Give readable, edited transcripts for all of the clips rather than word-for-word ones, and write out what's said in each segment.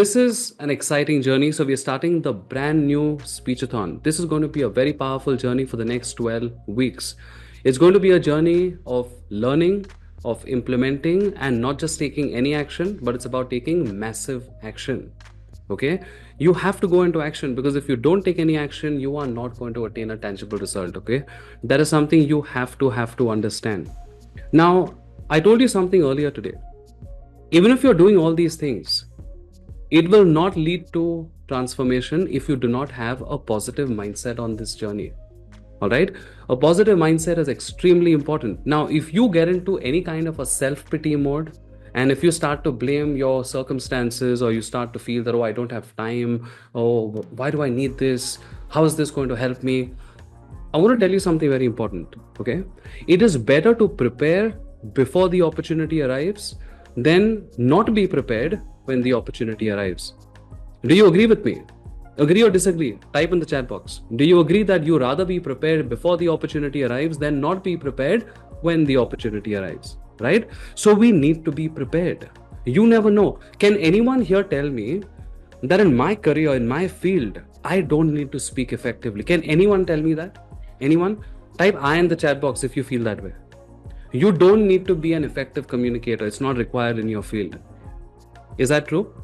This is an exciting journey. So we're starting the brand new Speechathon. This is going to be a very powerful journey for the next 12 weeks. It's going to be a journey of learning, of implementing, and not just taking any action, but it's about taking massive action. Okay, you have to go into action, because if you don't take any action, you are not going to attain a tangible result. Okay, that is something you have to understand. Now, I told you something earlier today. Even if you're doing all these things, it will not lead to transformation if you do not have a positive mindset on this journey. All right, a positive mindset is extremely important. Now, if you get into any kind of a self-pity mode, and if you start to blame your circumstances, or you start to feel that, oh, I don't have time, oh, why do I need this, how is this going to help me, I want to tell you something very important. Okay, it is better to prepare before the opportunity arrives than not be prepared when the opportunity arrives. Do you agree with me? Agree or disagree? Type in the chat box. Do you agree that you rather be prepared before the opportunity arrives than not be prepared when the opportunity arrives? Right? So we need to be prepared. You never know. Can anyone here tell me that in my career, in my field, I don't need to speak effectively? Can anyone tell me that? Anyone? Type I in the chat box if you feel that way. You don't need to be an effective communicator. It's not required in your field. Is that true?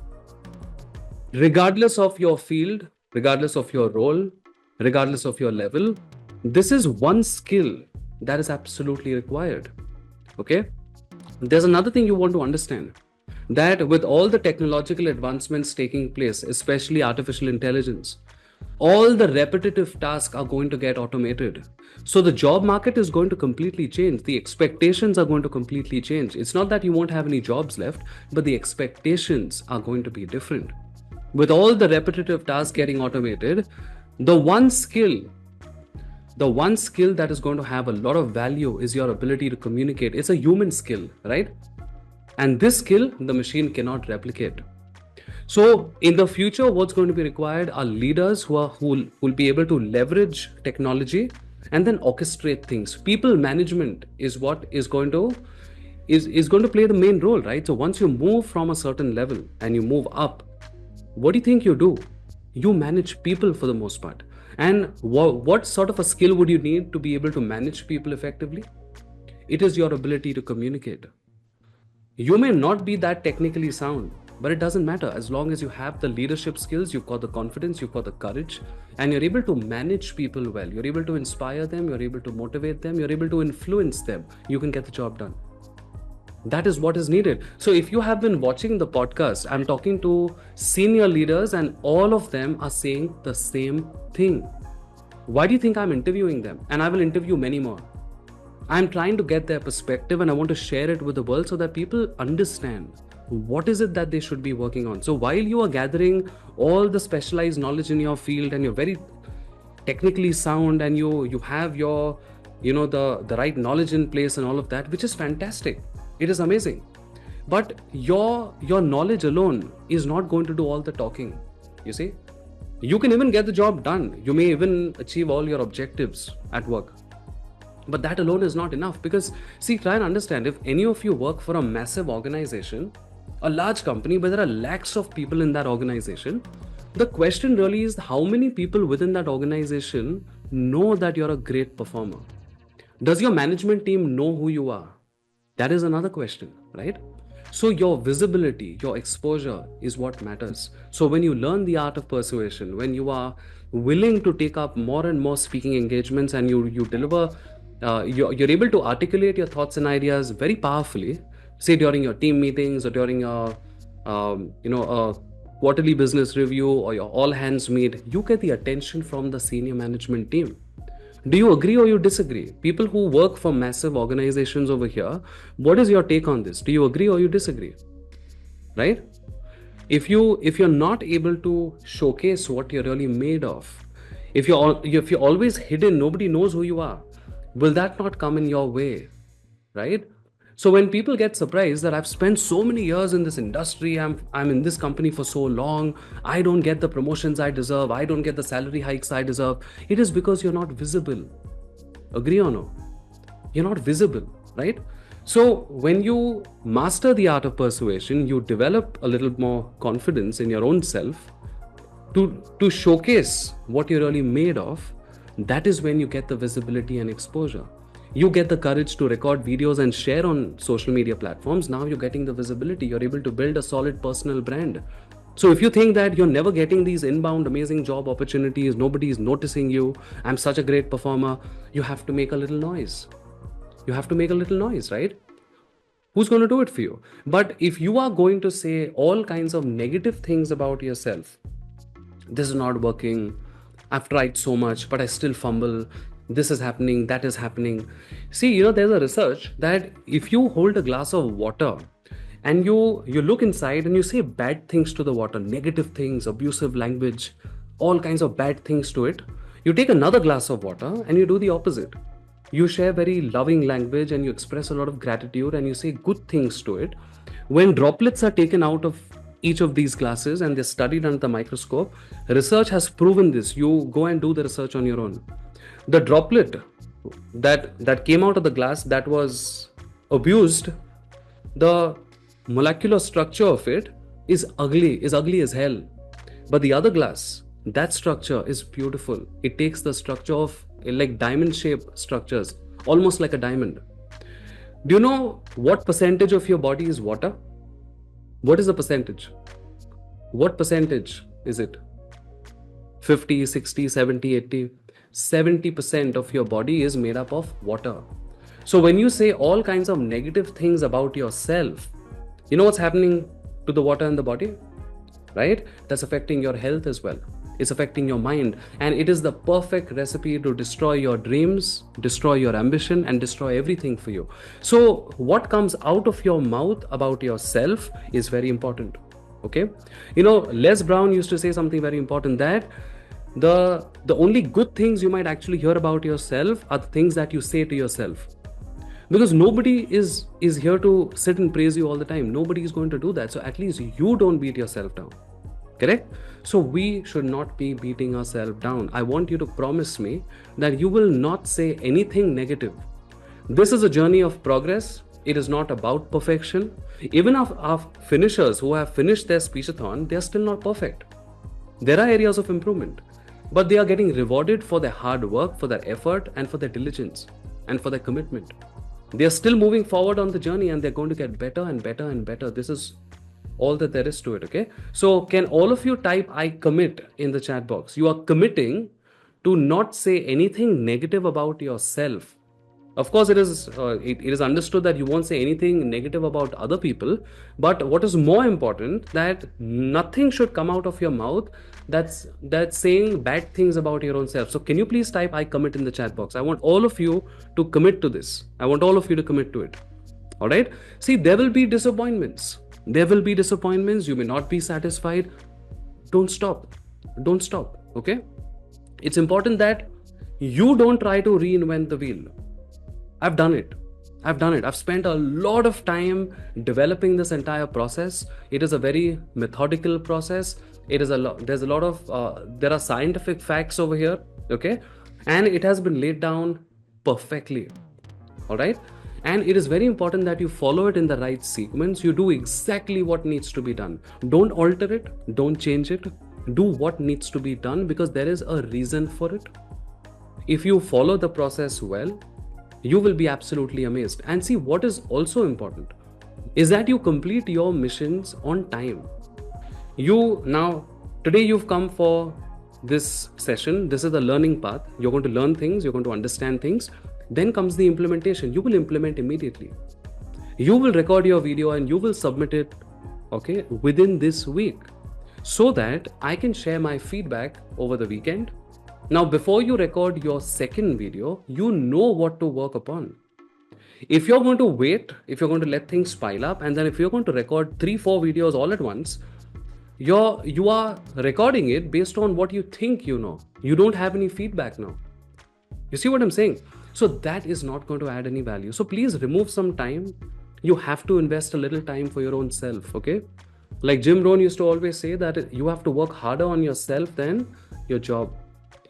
Regardless of your field, regardless of your role, regardless of your level, this is one skill that is absolutely required. Okay? There's another thing you want to understand, that with all the technological advancements taking place, especially artificial intelligence, all the repetitive tasks are going to get automated. So the job market is going to completely change. The expectations are going to completely change. It's not that you won't have any jobs left, but the expectations are going to be different. With all the repetitive tasks getting automated, the one skill that is going to have a lot of value is your ability to communicate. It's a human skill, right? And this skill, the machine cannot replicate. So in the future, what's going to be required are leaders who will be able to leverage technology and then orchestrate things. People management is what is going to play the main role, right? So once you move from a certain level and you move up, what do you think you do? You manage people for the most part. And what sort of a skill would you need to be able to manage people effectively? It is your ability to communicate. You may not be that technically sound, but it doesn't matter. As long as you have the leadership skills, you've got the confidence, you've got the courage, and you're able to manage people well, you're able to inspire them, you're able to motivate them, you're able to influence them, you can get the job done. That is what is needed. So if you have been watching the podcast, I'm talking to senior leaders and all of them are saying the same thing. Why do you think I'm interviewing them? And I will interview many more. I'm trying to get their perspective and I want to share it with the world so that people understand what is it that they should be working on. So while you are gathering all the specialized knowledge in your field and you're very technically sound and you have your, the right knowledge in place and all of that, which is fantastic. It is amazing. But your knowledge alone is not going to do all the talking. You see, you can even get the job done. You may even achieve all your objectives at work. But that alone is not enough, because see, try and understand, if any of you work for a massive organization, a large company where there are lakhs of people in that organization, the question really is how many people within that organization know that you're a great performer? Does your management team know who you are? That is another question, right? So your visibility, your exposure is what matters. So when you learn the art of persuasion, when you are willing to take up more and more speaking engagements and you deliver, you're able to articulate your thoughts and ideas very powerfully, say during your team meetings or during a quarterly business review or your all hands meet, you get the attention from the senior management team. Do you agree or you disagree? People who work for massive organizations over here, what is your take on this? Do you agree or you disagree? Right? If you're not able to showcase what you're really made of, if you're always hidden, nobody knows who you are, will that not come in your way? Right? So when people get surprised that I've spent so many years in this industry, I'm in this company for so long, I don't get the promotions I deserve, I don't get the salary hikes I deserve, it is because you're not visible. Agree or no? You're not visible, right? So when you master the art of persuasion, you develop a little more confidence in your own self to showcase what you're really made of. That is when you get the visibility and exposure. You get the courage to record videos and share on social media platforms. Now you're getting the visibility. You're able to build a solid personal brand. So if you think that you're never getting these inbound amazing job opportunities, nobody is noticing you, I'm such a great performer, you have to make a little noise. You have to make a little noise, right? Who's going to do it for you? But if you are going to say all kinds of negative things about yourself, this is not working, I've tried so much, but I still fumble, this is happening, that is happening. See, there's a research that if you hold a glass of water and you look inside and you say bad things to the water, negative things, abusive language, all kinds of bad things to it, you take another glass of water and you do the opposite. You share very loving language and you express a lot of gratitude and you say good things to it. When droplets are taken out of each of these glasses and they're studied under the microscope, research has proven this. You go and do the research on your own. The droplet that came out of the glass that was abused, the molecular structure of it is ugly as hell. But the other glass, that structure is beautiful. It takes the structure of like diamond shaped structures, almost like a diamond. Do you know what percentage of your body is water? What is the percentage? What percentage is it? 50, 60, 70, 80? 70% of your body is made up of water. So when you say all kinds of negative things about yourself, you know what's happening to the water in the body? Right? That's affecting your health as well. It's affecting your mind, and it is the perfect recipe to destroy your dreams, destroy your ambition, and destroy everything for you. So what comes out of your mouth about yourself is very important. Okay? Les Brown used to say something very important, that the only good things you might actually hear about yourself are the things that you say to yourself. Because nobody is here to sit and praise you all the time. Nobody is going to do that. So at least you don't beat yourself down. Correct? So we should not be beating ourselves down. I want you to promise me that you will not say anything negative. This is a journey of progress. It is not about perfection. Even our finishers who have finished their speechathon, they are still not perfect. There are areas of improvement, but they are getting rewarded for their hard work, for their effort, and for their diligence, and for their commitment. They are still moving forward on the journey, and they're going to get better and better and better. This is all that there is to it. Okay, so can all of you type I commit in the chat box? You are committing to not say anything negative about yourself. Of course, it is understood that you won't say anything negative about other people, but what is more important, that nothing should come out of your mouth that's saying bad things about your own self. So can you please type I commit in the chat box? I want all of you to commit to this. I want all of you to commit to it. All right, see, there will be disappointments. You may not be satisfied. Don't stop. Okay, it's important that you don't try to reinvent the wheel. I've done it. I've spent a lot of time developing this entire process. It is a very methodical process. There's a lot of there are scientific facts over here. Okay, and it has been laid down perfectly. All right. And it is very important that you follow it in the right sequence. You do exactly what needs to be done. Don't alter it. Don't change it. Do what needs to be done, because there is a reason for it. If you follow the process well, you will be absolutely amazed. And see, what is also important is that you complete your missions on time. Today you've come for this session. This is the learning path. You're going to learn things. You're going to understand things. Then comes the implementation. You will implement immediately. You will record your video and you will submit it, okay, within this week, so that I can share my feedback over the weekend. Now, before you record your second video, you know what to work upon. If you're going to wait, if you're going to let things pile up, and then if you're going to record 3-4 videos all at once, you are recording it based on what you think you know. You don't have any feedback now. You see what I'm saying? So that is not going to add any value. So please remove some time. You have to invest a little time for your own self, okay? Like Jim Rohn used to always say that you have to work harder on yourself than your job.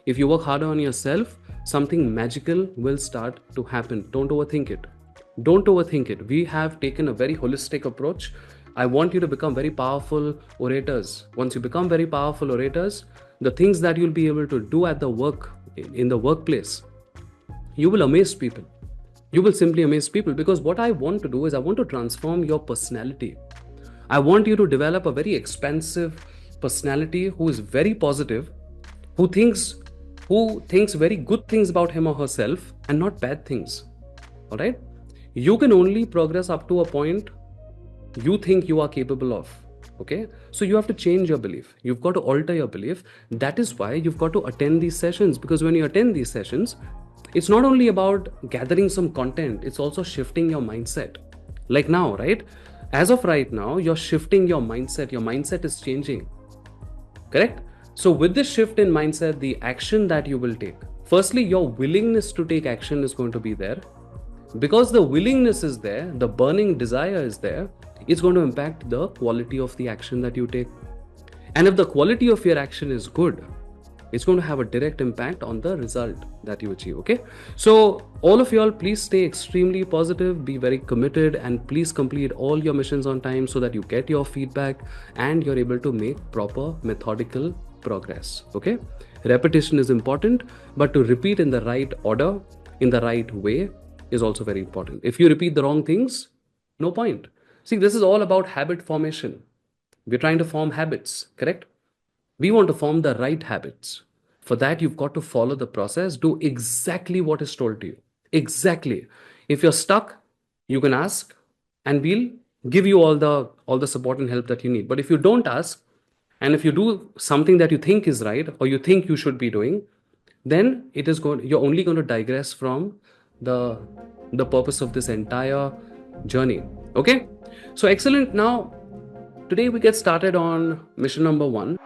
If you work harder on yourself, something magical will start to happen. Don't overthink it. Don't overthink it. We have taken a very holistic approach. I want you to become very powerful orators. Once you become very powerful orators, the things that you'll be able to do at the work, in the workplace, you will amaze people. You will simply amaze people, because what I want to do is I want to transform your personality. I want you to develop a very expansive personality who is very positive, who thinks very good things about him or herself and not bad things. All right? You can only progress up to a point you think you are capable of. Okay? So you have to change your belief. You've got to alter your belief. That is why you've got to attend these sessions, because when you attend these sessions, it's not only about gathering some content, it's also shifting your mindset. Like now, right? As of right now, you're shifting your mindset. Your mindset is changing. Correct? So with this shift in mindset, the action that you will take, firstly, your willingness to take action is going to be there. Because the willingness is there, the burning desire is there, it's going to impact the quality of the action that you take. And if the quality of your action is good, it's going to have a direct impact on the result that you achieve. Okay, so all of y'all, please stay extremely positive, be very committed, and please complete all your missions on time so that you get your feedback and you're able to make proper methodical progress. Okay, repetition is important, but to repeat in the right order, in the right way, is also very important. If you repeat the wrong things, no point. See, this is all about habit formation. We're trying to form habits, correct? We want to form the right habits. For that, you've got to follow the process, do exactly what is told to you. Exactly. If you're stuck, you can ask and we'll give you all the support and help that you need. But if you don't ask, and if you do something that you think is right or you think you should be doing, then you're only going to digress from the purpose of this entire journey. Okay? So excellent. Now, today we get started on mission number 1.